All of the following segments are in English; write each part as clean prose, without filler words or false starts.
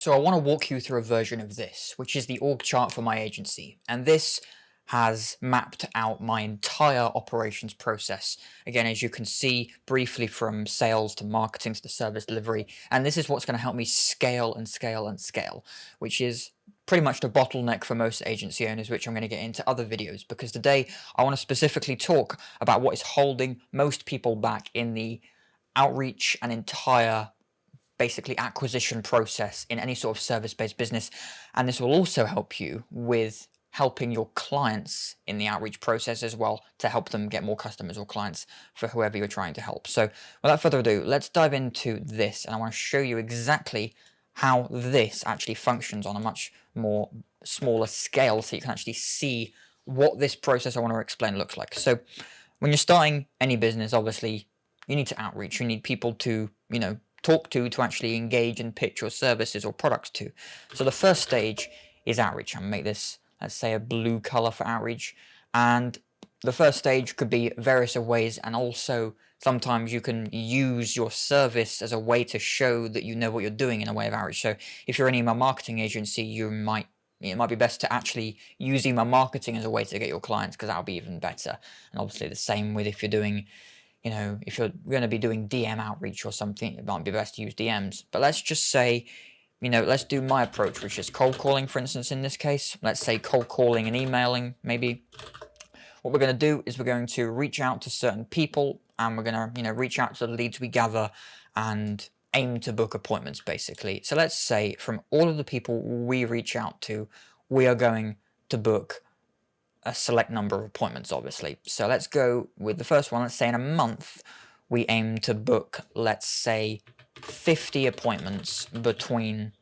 So I want to walk you through a version of this, which is the org chart for my agency. And this has mapped out my entire operations process. Again, as you can see briefly, from sales to marketing to the service delivery. And this is what's going to help me scale and scale and scale, which is pretty much the bottleneck for most agency owners, which I'm going to get into other videos, because today I want to specifically talk about what is holding most people back in the outreach and entire basically acquisition process in any sort of service-based business. And this will also help you with helping your clients in the outreach process as well, to help them get more customers or clients for whoever you're trying to help. So without further ado, let's dive into this, and I want to show you exactly how this actually functions on a much more smaller scale, so you can actually see what this process I want to explain looks like. So when you're starting any business, obviously you need to outreach. You need people to, talk to actually engage and pitch your services or products to. So the first stage is outreach. I'm gonna make this, let's say, a blue color for outreach. And the first stage could be various ways, and also sometimes you can use your service as a way to show that you know what you're doing in a way of outreach. So if you're an email marketing agency, it might be best to actually use email marketing as a way to get your clients, because that'll be even better. And obviously the same with if you're doing, if you're going to be doing DM outreach or something, it might be best to use DMs. But let's just say, let's do my approach, which is cold calling, for instance, in this case. Let's say cold calling and emailing, maybe. What we're going to do is we're going to reach out to certain people, and we're going to, reach out to the leads we gather and aim to book appointments, basically. So let's say from all of the people we reach out to, we are going to book a select number of appointments, obviously. So let's go with the first one. Let's say in a month, we aim to book, let's say, 50 appointments between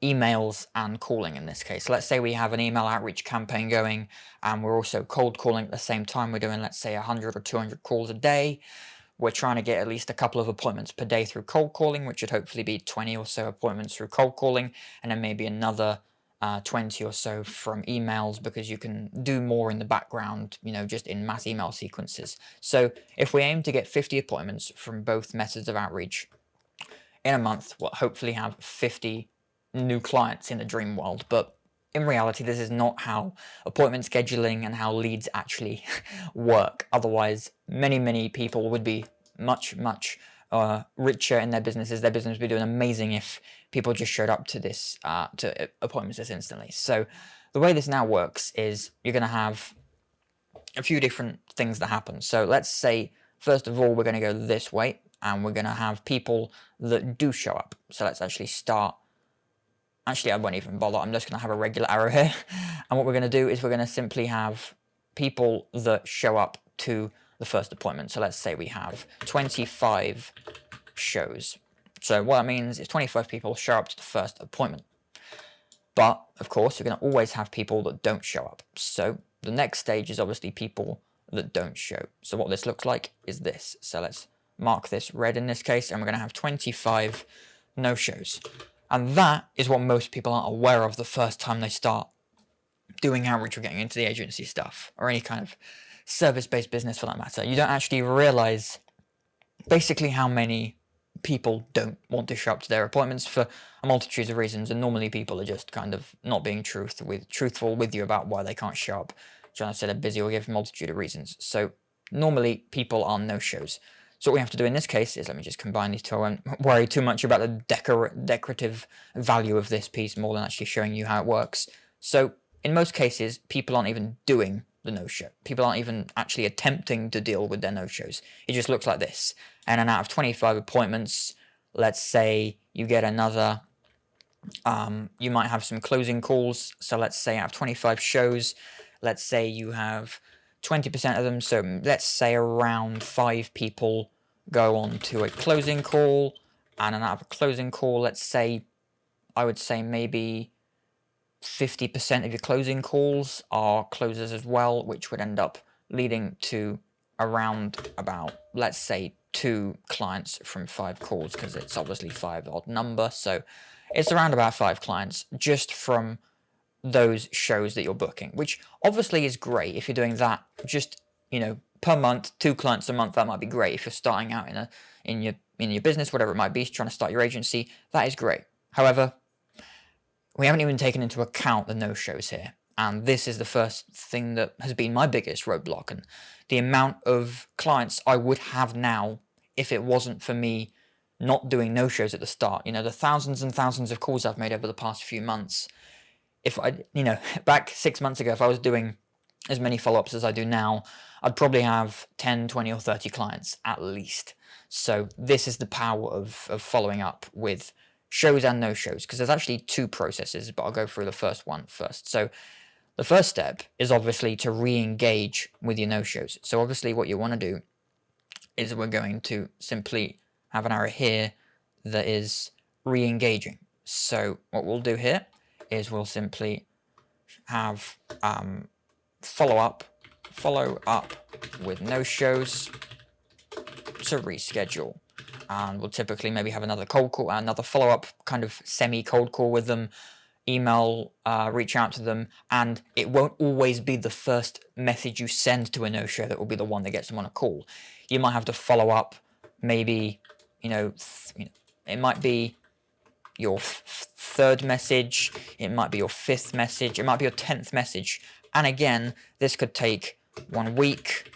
emails and calling in this case. Let's say we have an email outreach campaign going, and we're also cold calling at the same time. We're doing, let's say, 100 or 200 calls a day. We're trying to get at least a couple of appointments per day through cold calling, which would hopefully be 20 or so appointments through cold calling, and then maybe another 20 or so from emails, because you can do more in the background, just in mass email sequences. So if we aim to get 50 appointments from both methods of outreach in a month, we'll hopefully have 50 new clients in the dream world. But in reality, this is not how appointment scheduling and how leads actually work. Otherwise, many people would be much richer in their businesses. Their business would be doing amazing if people just showed up to this to appointments this instantly. So the way this now works is you're going to have a few different things that happen. So let's say, first of all, we're going to go this way, and we're going to have people that do show up. So let's actually start. Actually, I won't even bother. I'm just going to have a regular arrow here. And what we're going to do is we're going to simply have people that show up to the first appointment. So let's say we have 25 shows. So what that means is 25 people show up to the first appointment. But, of course, you're going to always have people that don't show up. So the next stage is obviously people that don't show. So what this looks like is this. So let's mark this red in this case, and we're going to have 25 no-shows. And that is what most people aren't aware of the first time they start doing outreach or getting into the agency stuff, or any kind of service-based business for that matter. You don't actually realize basically how many people don't want to show up to their appointments for a multitude of reasons, and normally people are just kind of not being truthful with you about why they can't show up. John, I said they're busy or give a multitude of reasons. So normally people are no-shows. So what we have to do in this case is, let me just combine these two. I won't worry too much about the decorative value of this piece, more than actually showing you how it works. So in most cases, people aren't even doing the no-show. People aren't even actually attempting to deal with their no-shows. It just looks like this. And then out of 25 appointments, let's say you get another, you might have some closing calls. So let's say out of 25 shows, let's say you have 20% of them, so let's say around 5 people go on to a closing call, and then out of a closing call, let's say, I would say maybe 50% of your closing calls are closers as well, which would end up leading to around about, let's say, 2 clients from 5 calls, because it's obviously 5 odd number, so it's around about 5 clients just from those shows that you're booking, which obviously is great if you're doing that just, per month, 2 clients a month. That might be great if you're starting out in your business, whatever it might be, trying to start your agency. That is great. However, we haven't even taken into account the no-shows here. And this is the first thing that has been my biggest roadblock, and the amount of clients I would have now if it wasn't for me not doing no-shows at the start. You know, the thousands and thousands of calls I've made over the past few months. If I, back 6 months ago, if I was doing as many follow-ups as I do now, I'd probably have 10, 20 or 30 clients at least. So this is the power of following up with shows and no-shows, because there's actually two processes, but I'll go through the first one first. So the first step is obviously to re-engage with your no-shows. So obviously what you want to do is we're going to simply have an arrow here that is re-engaging. So what we'll do here is we'll simply have follow up with no-shows to reschedule. And we'll typically maybe have another cold call, another follow-up kind of semi-cold call with them, email, reach out to them, and it won't always be the first message you send to a no-show that will be the one that gets them on a call. You might have to follow up, maybe, it might be your third message, it might be your fifth message, it might be your 10th message. And again, this could take 1 week,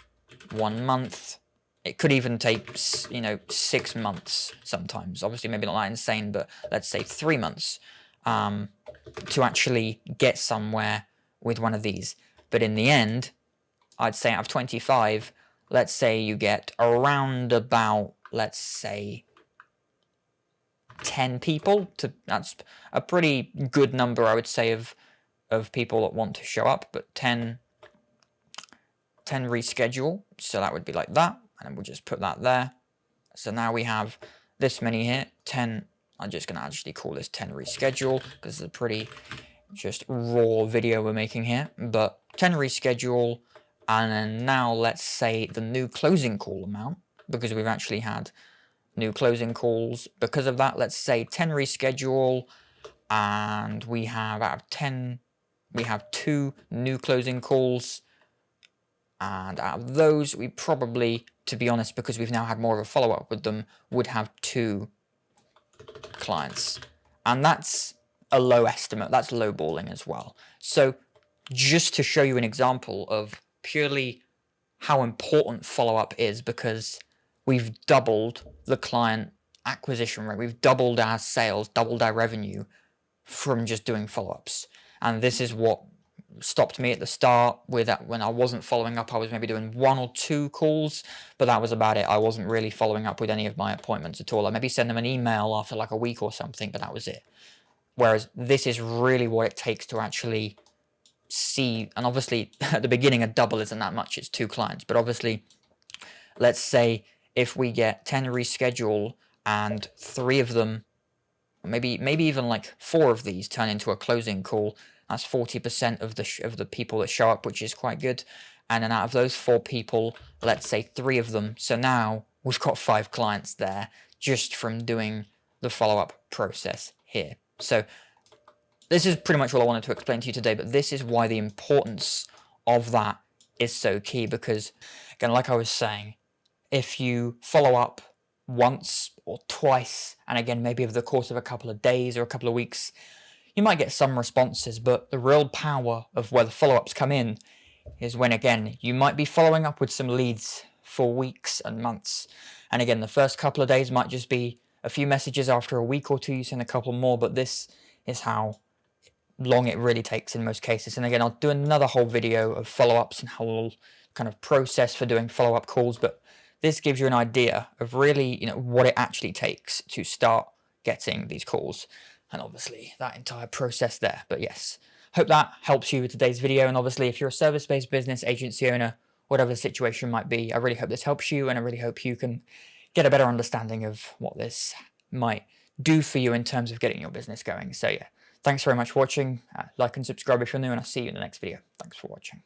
1 month, it could even take, 6 months sometimes. Obviously, maybe not that insane, but let's say 3 months to actually get somewhere with one of these. But in the end, I'd say out of 25, let's say you get around about, let's say, 10 people. That's a pretty good number, I would say, of people that want to show up, but 10 reschedule. So that would be like that. And we'll just put that there. So now we have this many here, 10. I'm just going to actually call this 10 reschedule because it's a pretty just raw video we're making here. But 10 reschedule, and then now let's say the new closing call amount, because we've actually had new closing calls. Because of that, let's say 10 reschedule, and we have out of 10, we have 2 new closing calls. And out of those, we probably, to be honest, because we've now had more of a follow-up with them, would have 2 clients. And that's a low estimate. That's lowballing as well. So just to show you an example of purely how important follow-up is, because we've doubled the client acquisition rate. We've doubled our sales, doubled our revenue from just doing follow-ups. And this is what stopped me at the start with that. When I wasn't following up, I was maybe doing 1 or 2 calls, but that was about it. I wasn't really following up with any of my appointments at all. I maybe send them an email after like a week or something, but that was it. Whereas this is really what it takes to actually see, and obviously at the beginning a double isn't that much, it's 2 clients, but obviously let's say if we get 10 reschedule and 3 of them, maybe even like 4 of these turn into a closing call, that's 40% of the people that show up, which is quite good. And then out of those 4 people, let's say 3 of them. So now we've got 5 clients there just from doing the follow-up process here. So this is pretty much all I wanted to explain to you today, but this is why the importance of that is so key, because again, like I was saying, if you follow up once or twice, and again, maybe over the course of a couple of days or a couple of weeks, you might get some responses, but the real power of where the follow-ups come in is when, again, you might be following up with some leads for weeks and months. And again, the first couple of days might just be a few messages. After a week or 2, you send a couple more, but this is how long it really takes in most cases. And again, I'll do another whole video of follow-ups and how we'll kind of process for doing follow-up calls, but this gives you an idea of really, what it actually takes to start getting these calls. And obviously that entire process there. But yes, hope that helps you with today's video. And obviously if you're a service-based business, agency owner, whatever the situation might be, I really hope this helps you, and I really hope you can get a better understanding of what this might do for you in terms of getting your business going. So yeah, thanks very much for watching. Like and subscribe if you're new, and I'll see you in the next video. Thanks for watching.